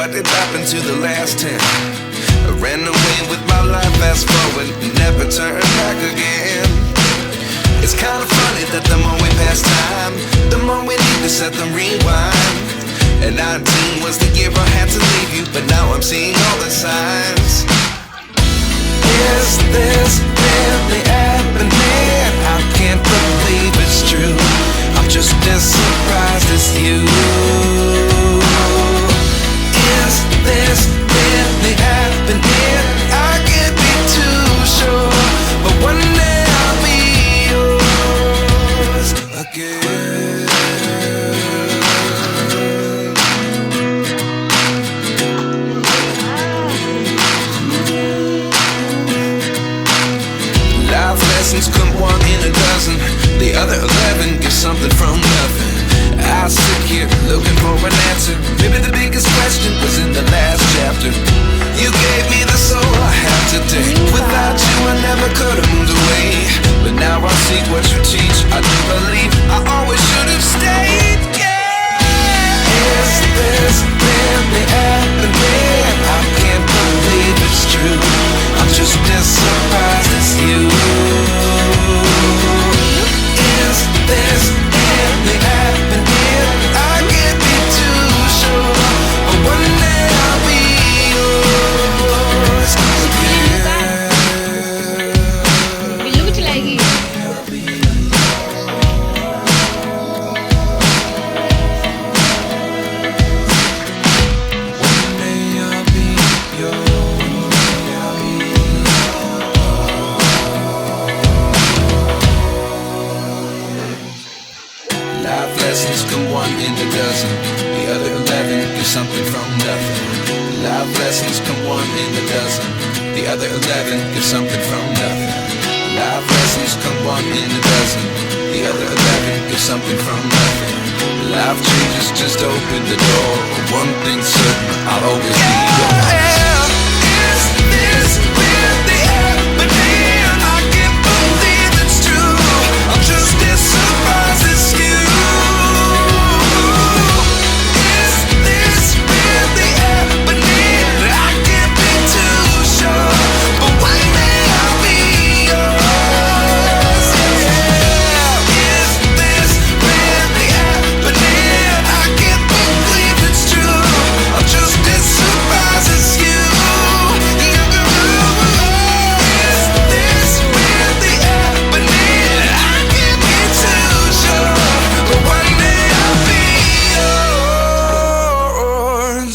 what did happen to the last 10? I ran away with my life, fast forward, never turn back again. It's kinda funny that the more we pass time, the more we need to set them rewind. And 19 was the year I had to leave you, but now I'm seeing all the signs. Is this really happening? I can't believe it's true. I'm just as surprised as you. Is this really happening? I can't be too sure, but one day I'll be yours again. Life lessons come one in a dozen. The other 11 get something from nothing. I sit here looking for an answer. Maybe the biggest question was in the last chapter. You gave me the soul I have today. Without you I never could have moved away. But now I see what you teach. I do believe I always should have stayed. Yeah. Is this really happening? I can't believe it's true. I'm just as surprised as you. Is this really happening? I can't be too sure, but one day I'll be yours again. Billu भी चलाएगी. One day I'll be yours. Life lessons come one in a dozen. The other 11 get something from nothing. Life lessons come one in a dozen. The other 11 get something from nothing. Life lessons come one in a dozen. The other 11 get something from nothing. Life changes just open the door. One thing's certain, I'll always be yours. Is this really happening? I can't believe it's true. I'm just as surprised as you. Is this really happening? I can't be too sure, but one day I'll be yours. Yeah. Is this really happening? I can't believe it's true. I'm just as surprised as you. Is this really happening? I can't be too sure, but one day I'll be yours.